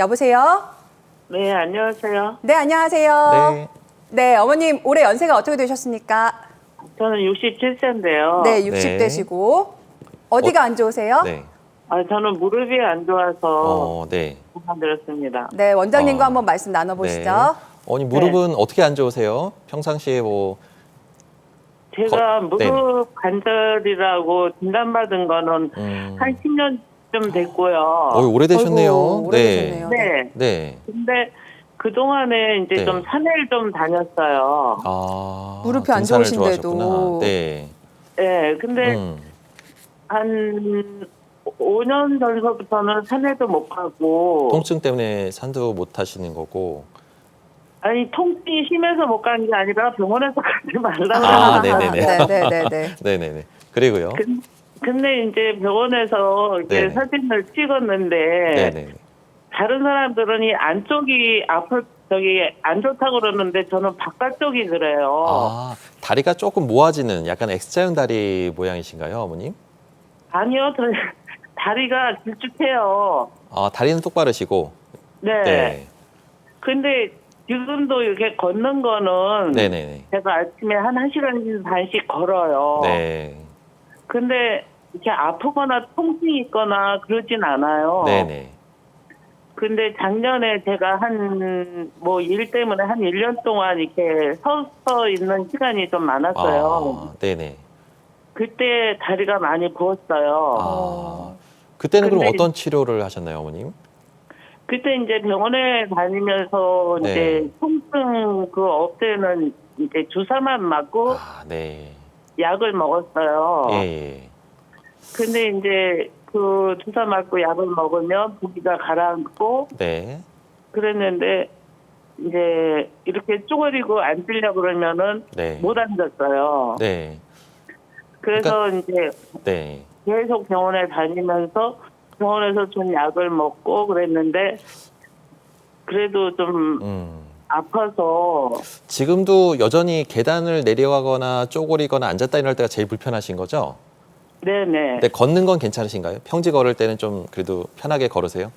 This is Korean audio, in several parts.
여보세요? 네, 안녕하세요. 네, 안녕하세요. 네. 네, 어머님 올해 연세가 어떻게 되셨습니까? 저는 67세인데요. 네, 60대시고. 어디가 안 좋으세요? 네. 저는 무릎이 안 좋아서 네. 부탁드렸습니다. 네, 원장님과 어, 한번 말씀 나눠보시죠. 네. 어머니 무릎은 어떻게 안 좋으세요? 평상시에 뭐 제가 무릎 관절이라고 진단받은 거는 한 10년쯤 됐고요. 오래되셨네요. 아이고, 오래되셨네요. 네. 네. 근데 그동안에 이제 네. 좀 산을 좀 다녔어요. 무릎이 안 등산을 좋으신데도. 좋아하셨구나. 네. 네. 근데 한 5년 전서부터는 산에도 못 가고. 통증 때문에 산도 못 하시는 거고. 아니, 통증이 심해서 못 가는 게 아니라 병원에서 가지 말라고. 네네네. 네네네. 네네네. 그리고요. 근데 이제 병원에서 이제 네네. 사진을 찍었는데 네네. 다른 사람들은 이 안쪽이 안 좋다고 그러는데 저는 바깥쪽이 그래요. 다리가 조금 모아지는 약간 X자형 다리 모양이신가요, 어머님? 아니요, 저 다리가 길쭉해요. 다리는 똑바르시고. 네. 네. 근데 지금도 이렇게 걷는 거는 네네네. 제가 아침에 한 1시간 반씩 걸어요. 네. 근데 이렇게 아프거나 통증이 있거나 그러진 않아요. 네네. 근데 작년에 제가 일 때문에 한 1년 동안 이렇게 서서 있는 시간이 좀 많았어요. 네네. 그때 다리가 많이 부었어요. 그때는 그럼 근데 어떤 치료를 하셨나요, 어머님? 그때 이제 병원에 다니면서 네. 이제 통증 없애는 이제 주사만 맞고 네. 약을 먹었어요. 예. 근데 이제 그 주사 맞고 약을 먹으면 부기가 가라앉고 네. 그랬는데 이제 이렇게 쪼그리고 앉으려고 그러면은 네. 못 앉았어요. 네. 그래서 이제 네. 계속 병원에 다니면서 병원에서 준 약을 먹고 그랬는데 그래도 좀 아파서. 지금도 여전히 계단을 내려가거나 쪼그리거나 앉았다 일어날 때가 제일 불편하신 거죠? 네네. 네, 걷는 건 괜찮으신가요? 평지 걸을 때는 좀 그래도 편하게 걸으세요?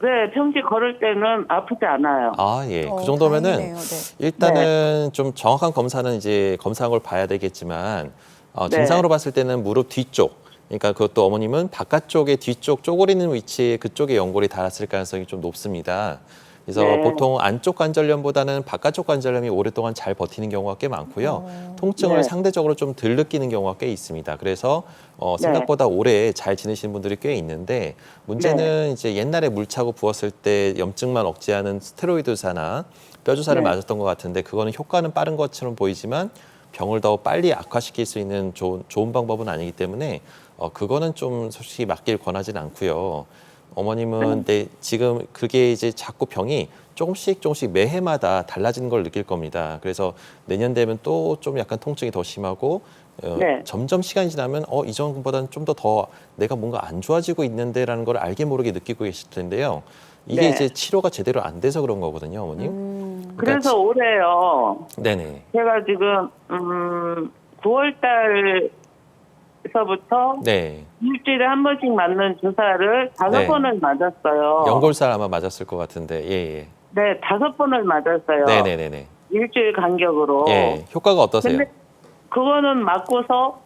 네, 평지 걸을 때는 아프지 않아요. 예. 그 정도면은 다행이네요. 네. 일단은 좀 정확한 검사는 이제 검사한 걸 봐야 되겠지만 네. 증상으로 봤을 때는 무릎 뒤쪽, 그러니까 그것도 어머님은 바깥쪽의 뒤쪽 쪼그리는 위치에 그쪽에 연골이 닿았을 가능성이 좀 높습니다. 그래서 네. 보통 안쪽 관절염보다는 바깥쪽 관절염이 오랫동안 잘 버티는 경우가 꽤 많고요. 통증을 네. 상대적으로 좀 덜 느끼는 경우가 꽤 있습니다. 그래서 생각보다 오래 잘 지내시는 분들이 꽤 있는데 문제는 이제 옛날에 물 차고 부었을 때 염증만 억제하는 스테로이드사나 뼈주사를 네. 맞았던 것 같은데 그거는 효과는 빠른 것처럼 보이지만 병을 더 빨리 악화시킬 수 있는 좋은 방법은 아니기 때문에 그거는 좀 솔직히 맡길 권하지는 않고요. 어머님은 지금 그게 이제 자꾸 병이 조금씩 매해마다 달라지는 걸 느낄 겁니다. 그래서 내년 되면 또 좀 약간 통증이 더 심하고 점점 시간이 지나면 이전보다는 좀 더 내가 뭔가 안 좋아지고 있는데라는 걸 알게 모르게 느끼고 계실 텐데요. 이게 이제 치료가 제대로 안 돼서 그런 거거든요, 어머님. 그래서 올해요. 네네. 제가 지금 9월 달서부터 네. 일주일에 한 번씩 맞는 주사를 5번을 맞았어요. 연골살 아마 맞았을 것 같은데, 예. 네, 5번을 맞았어요. 네네네네. 일주일 간격으로. 예, 효과가 어떠세요? 근데 그거는 맞고서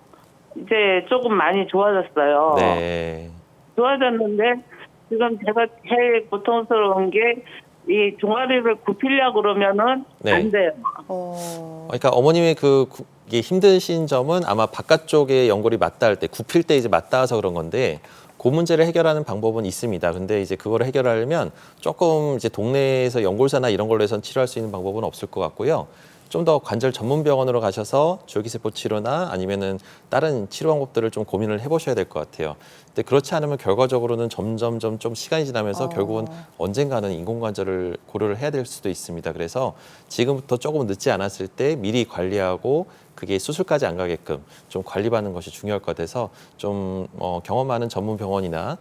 이제 조금 많이 좋아졌어요. 네. 좋아졌는데 지금 제가 제일 고통스러운 게 이 종아리를 굽히려고 그러면은 안 돼요. 그러니까 어머님의 이게 힘드신 점은 아마 바깥쪽에 연골이 맞닿을 때, 굽힐 때 이제 맞닿아서 그런 건데 그 문제를 해결하는 방법은 있습니다. 근데 이제 그거를 해결하려면 조금 이제 동네에서 연골사나 이런 걸로 해서 치료할 수 있는 방법은 없을 것 같고요. 좀 더 관절 전문 병원으로 가셔서 줄기세포 치료나 아니면은 다른 치료 방법들을 좀 고민을 해보셔야 될 것 같아요. 근데 그렇지 않으면 결과적으로는 점점점 좀 시간이 지나면서 결국은 언젠가는 인공관절을 고려를 해야 될 수도 있습니다. 그래서 지금부터 조금 늦지 않았을 때 미리 관리하고 그게 수술까지 안 가게끔 좀 관리받는 것이 중요할 것 같아서 좀 경험 많은 전문 병원이나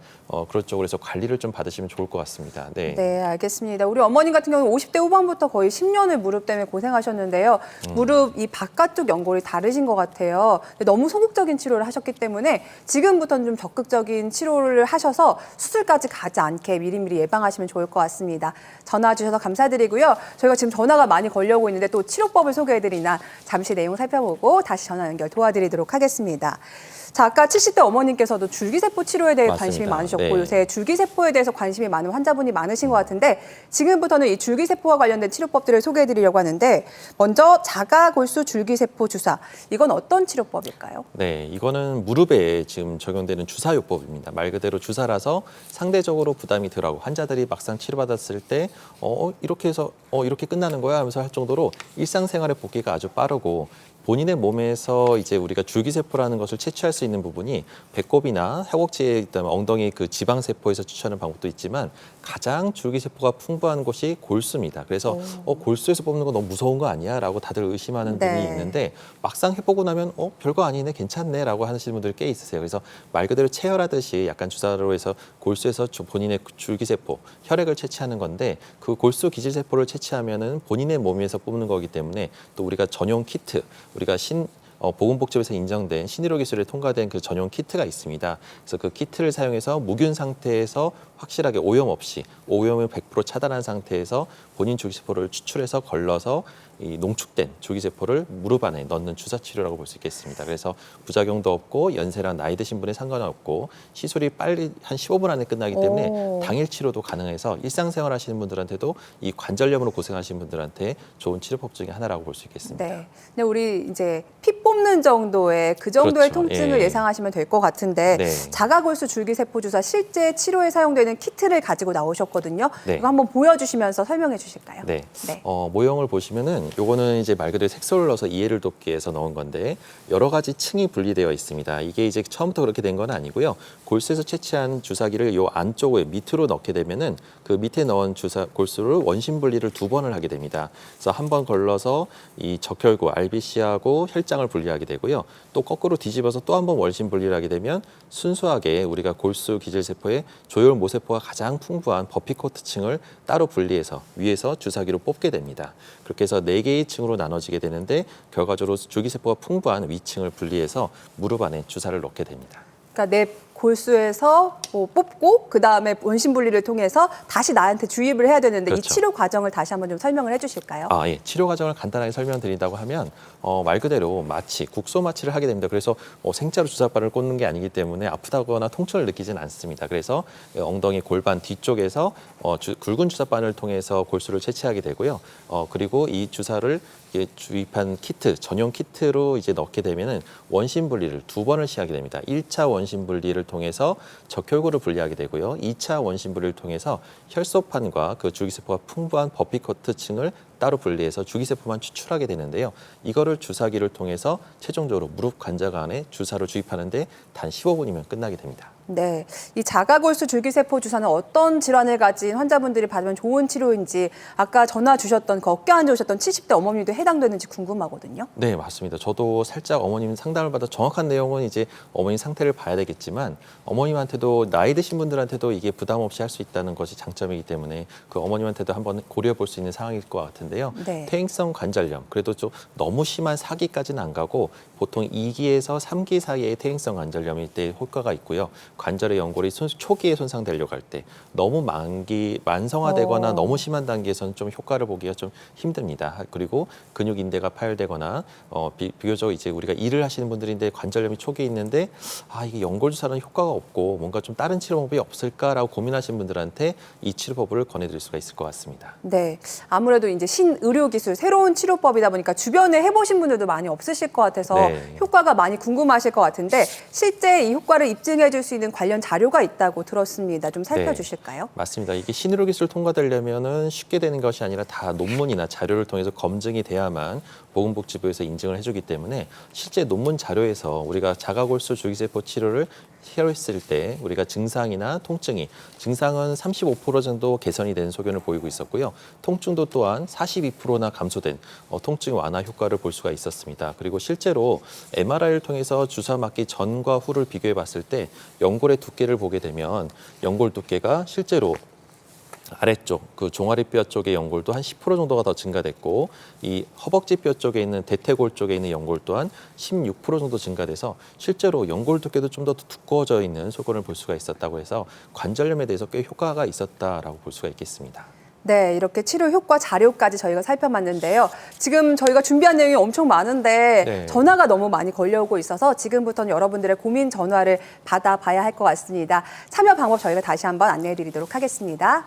그런 쪽으로 해서 관리를 좀 받으시면 좋을 것 같습니다. 네. 네, 알겠습니다. 우리 어머님 같은 경우는 50대 후반부터 거의 10년을 무릎 때문에 고생하셨는데요. 무릎 이 바깥쪽 연골이 다르신 것 같아요. 근데 너무 소극적인 치료를 하셨기 때문에 지금부터는 좀 적극적인 치료를 하셔서 수술까지 가지 않게 미리미리 예방하시면 좋을 것 같습니다. 전화 주셔서 감사드리고요. 저희가 지금 전화가 많이 걸려오고 있는데 또 치료법을 소개해드리나 잠시 내용 살펴보고 다시 전화 연결 도와드리도록 하겠습니다. 자, 아까 70대 어머님께서도 줄기세포 치료에 대해 맞습니다. 관심이 많으셨고 네. 요새 줄기세포에 대해서 관심이 많은 환자분이 많으신 것 같은데 지금부터는 이 줄기세포와 관련된 치료법들을 소개해드리려고 하는데 먼저 자가골수 줄기세포 주사, 이건 어떤 치료법일까요? 네, 이거는 무릎에 지금 적용되는 주사요법입니다. 말 그대로 주사라서 상대적으로 부담이 덜하고 환자들이 막상 치료받았을 때 이렇게 해서 이렇게 끝나는 거야 하면서 할 정도로 일상생활의 복귀가 아주 빠르고 본인의 몸에서 이제 우리가 줄기세포라는 것을 채취할 수 있는 부분이 배꼽이나 허벅지에 있다면 엉덩이 그 지방세포에서 채취하는 방법도 있지만 가장 줄기세포가 풍부한 곳이 골수입니다. 그래서 골수에서 뽑는 거 너무 무서운 거 아니야? 라고 다들 의심하는 네. 분이 있는데 막상 해보고 나면 별거 아니네, 괜찮네 라고 하시는 분들 꽤 있으세요. 그래서 말 그대로 체열하듯이 약간 주사로 해서 골수에서 본인의 줄기세포, 혈액을 채취하는 건데 그 골수 기질세포를 채취하면은 본인의 몸에서 뽑는 거기 때문에 또 우리가 전용 키트, 우리가 보건복지부에서 인정된 신의료 기술에 통과된 그 전용 키트가 있습니다. 그래서 그 키트를 사용해서 무균 상태에서 확실하게 오염 없이, 오염을 100% 차단한 상태에서 본인 줄기세포를 추출해서 걸러서 이 농축된 줄기세포를 무릎 안에 넣는 주사 치료라고 볼 수 있겠습니다. 그래서 부작용도 없고 연세랑 나이 드신 분에 상관없고 시술이 빨리 한 15분 안에 끝나기 때문에 당일 치료도 가능해서 일상생활 하시는 분들한테도 이 관절염으로 고생하시는 분들한테 좋은 치료법 중에 하나라고 볼 수 있겠습니다. 네. 근데 우리 이제 피 뽑는 정도의 그 정도의 그렇죠. 통증을 예. 예상하시면 될 것 같은데 네. 자가골수 줄기세포 주사 실제 치료에 사용되는 키트를 가지고 나오셨거든요. 네. 이거 한번 보여주시면서 설명해 주실까요? 네. 네. 모형을 보시면은 요거는 이제 말 그대로 색소를 넣어서 이해를 돕기 위해서 넣은 건데 여러 가지 층이 분리되어 있습니다. 이게 이제 처음부터 그렇게 된 건 아니고요. 골수에서 채취한 주사기를 요 안쪽에 밑으로 넣게 되면은 그 밑에 넣은 골수를 원심 분리를 2번을 하게 됩니다. 그래서 한 번 걸러서 이 적혈구 RBC하고 혈장을 분리하게 되고요. 또 거꾸로 뒤집어서 또 한 번 원심 분리를 하게 되면 순수하게 우리가 골수 기질세포의 조혈 모세포가 가장 풍부한 버피코트층을 따로 분리해서 위에서 주사기로 뽑게 됩니다. 그렇게 해서 4개의 층으로 나눠지게 되는데 결과적으로 줄기세포가 풍부한 위층을 분리해서 무릎 안에 주사를 넣게 됩니다. 그러니까 내 골수에서 뽑고 그 다음에 원심 분리를 통해서 다시 나한테 주입을 해야 되는데 그렇죠. 이 치료 과정을 다시 한번 좀 설명을 해주실까요? 예. 치료 과정을 간단하게 설명드린다고 하면 말 그대로 마취, 국소 마취를 하게 됩니다. 그래서 생짜로 주사바를 꽂는 게 아니기 때문에 아프다거나 통증을 느끼지는 않습니다. 그래서 엉덩이 골반 뒤쪽에서 굵은 주사바늘 통해서 골수를 채취하게 되고요. 그리고 이 주사를 주입한 키트, 전용 키트로 이제 넣게 되면은 원심 분리를 2번을 시하게 됩니다. 1차 원심 분리를 통해서 적혈구를 분리하게 되고요. 2차 원심 분리를 통해서 혈소판과 그 줄기세포가 풍부한 버피코트층을 따로 분리해서 줄기세포만 추출하게 되는데요. 이거를 주사기를 통해서 최종적으로 무릎 관절 안에 주사를 주입하는데 단 15분이면 끝나게 됩니다. 네, 이 자가골수 줄기세포 주사는 어떤 질환을 가진 환자분들이 받으면 좋은 치료인지 아까 전화 주셨던 그 어깨 안 좋으셨던 70대 어머님도 해당되는지 궁금하거든요. 네, 맞습니다. 저도 살짝 어머님 상담을 받아 정확한 내용은 이제 어머님 상태를 봐야 되겠지만 어머님한테도 나이 드신 분들한테도 이게 부담 없이 할 수 있다는 것이 장점이기 때문에 그 어머님한테도 한번 고려해 볼 수 있는 상황일 것 같은데요. 네. 퇴행성 관절염, 그래도 좀 너무 심한 4기까지는 안 가고 보통 2기에서 3기 사이에 퇴행성 관절염일 때 효과가 있고요. 관절의 연골이 초기에 손상되려고 할 때 너무 만성화되거나 너무 심한 단계에서는 좀 효과를 보기가 좀 힘듭니다. 그리고 근육 인대가 파열되거나 비교적 이제 우리가 일을 하시는 분들인데 관절염이 초기에 있는데 이게 연골 주사는 효과가 없고 뭔가 좀 다른 치료법이 없을까라고 고민하시는 분들한테 이 치료법을 권해드릴 수가 있을 것 같습니다. 네, 아무래도 이제 신의료 기술, 새로운 치료법이다 보니까 주변에 해보신 분들도 많이 없으실 것 같아서 네. 효과가 많이 궁금하실 것 같은데 실제 이 효과를 입증해 줄 수 있는 있는 관련 자료가 있다고 들었습니다. 좀 살펴주실까요? 맞습니다. 이게 신의로 기술 통과되려면은 쉽게 되는 것이 아니라 다 논문이나 자료를 통해서 검증이 돼야만 보건복지부에서 인증을 해주기 때문에 실제 논문 자료에서 우리가 자가골수 줄기세포 치료를 치료했을 때 우리가 증상이나 통증이 증상은 35% 정도 개선이 된 소견을 보이고 있었고요. 통증도 또한 42%나 감소된 통증 완화 효과를 볼 수가 있었습니다. 그리고 실제로 MRI를 통해서 주사 맞기 전과 후를 비교해 봤을 때 연골의 두께를 보게 되면 연골 두께가 실제로 아래쪽 그 종아리뼈 쪽의 연골도 한 10% 정도가 더 증가됐고 이 허벅지뼈 쪽에 있는 대퇴골 쪽에 있는 연골 또한 16% 정도 증가돼서 실제로 연골 두께도 좀 더 두꺼워져 있는 소견을 볼 수가 있었다고 해서 관절염에 대해서 꽤 효과가 있었다라고 볼 수가 있겠습니다. 네, 이렇게 치료 효과 자료까지 저희가 살펴봤는데요. 지금 저희가 준비한 내용이 엄청 많은데 네. 전화가 너무 많이 걸려오고 있어서 지금부터는 여러분들의 고민 전화를 받아봐야 할 것 같습니다. 참여 방법 저희가 다시 한번 안내해 드리도록 하겠습니다.